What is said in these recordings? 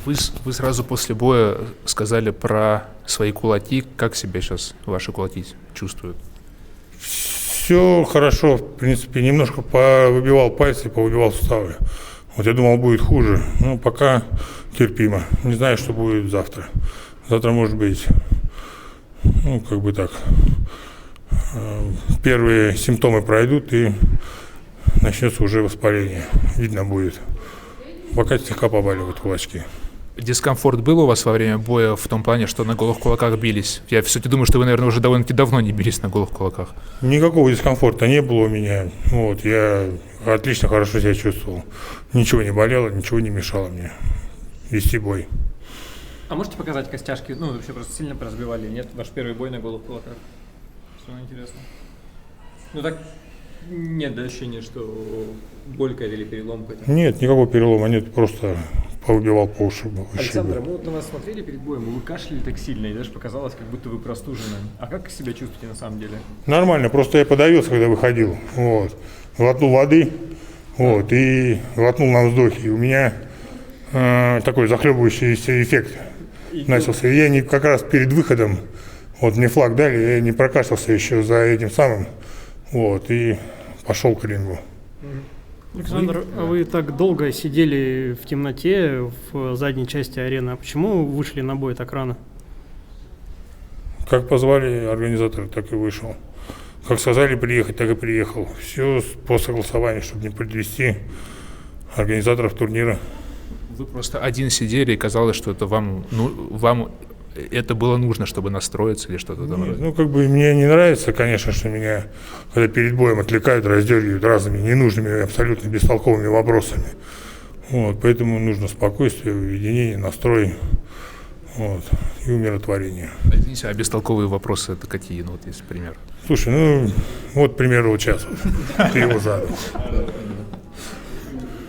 Вы сразу после боя сказали про свои кулаки. Как себя сейчас ваши кулаки чувствуют? Все хорошо, в принципе, немножко повыбивал пальцы, повыбивал суставы. Вот я думал, будет хуже, но пока терпимо. Не знаю, что будет завтра. Завтра, может быть, ну, как бы так, первые симптомы пройдут и начнется уже воспаление. Видно будет. Пока слегка побаливают кулачки. Дискомфорт был у вас во время боя в том плане, что на голых кулаках бились? Я все-таки думаю, что вы, наверное, уже довольно-таки давно не бились на голых кулаках. Никакого дискомфорта не было у меня. Вот, я отлично, хорошо себя чувствовал. Ничего не болело, ничего не мешало мне вести бой. А можете показать костяшки? Ну, вообще просто сильно поразбивали, нет? Ваш первый бой на голых кулаках. Все интересно. Ну так, нет ощущения, что боль какая-то или перелом какой-то? Нет, никакого перелома нет, просто повыбивал по ушибу. Александр, мы вот на вас смотрели перед боем, вы кашляли так сильно, и даже показалось, как будто вы простужены. А как себя чувствуете на самом деле? Нормально, просто я подавился, когда выходил. Вот. Глотнул воды, вот, и глотнул на вздохе. И у меня такой захлебывающийся эффект начался. И я как раз перед выходом, вот мне флаг дали, я не прокашлялся еще за этим самым, вот, и пошел к рингу. Александр, вы так долго сидели в темноте в задней части арены. А почему вышли на бой так рано? Как позвали организаторы, так и вышел. Как сказали приехать, так и приехал. Все по согласованию, чтобы не подвести организаторов турнира. Вы просто один сидели, и казалось, что это вам это было нужно, чтобы настроиться или что-то там. Нет, ну, как бы мне не нравится, конечно, что меня, когда перед боем отвлекают, раздергивают разными ненужными, абсолютно бестолковыми вопросами. Вот, поэтому нужно спокойствие, уединение, настрой, вот, и умиротворение. Извините, а бестолковые вопросы это какие? Ну, вот есть пример. Слушай, ну, вот, к примеру, вот сейчас ты его задал.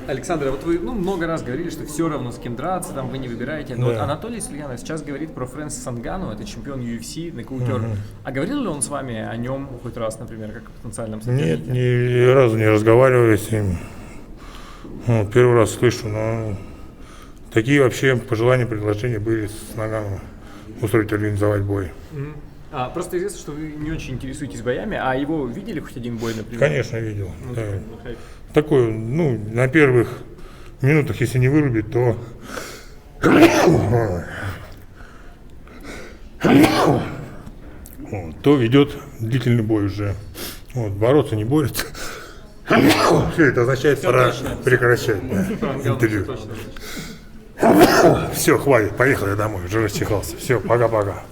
Александр, вот вы много раз говорили, что все равно с кем драться, там вы не выбираете. Но Да. вот Анатолий Сульянов сейчас говорит про Фрэнсиса Нгану, это чемпион UFC, нокаутер. А говорил ли он с вами о нем хоть раз, например, как о потенциальном сопернике? Нет, ни разу не разговаривали с ним. Ну, первый раз слышу, но такие вообще пожелания, предложения были с Наганом устроить, организовать бой. Просто известно, что вы не очень интересуетесь боями, а его видели хоть один бой, например? Конечно, видел. Да. Такой, ну, на первых минутах, если не вырубит, то то ведет длительный бой уже. Вот, бороться не борется. Все, это означает, пора прекращать интервью. Все, хватит, поехал я домой, уже расчихался. Все, пока-пока.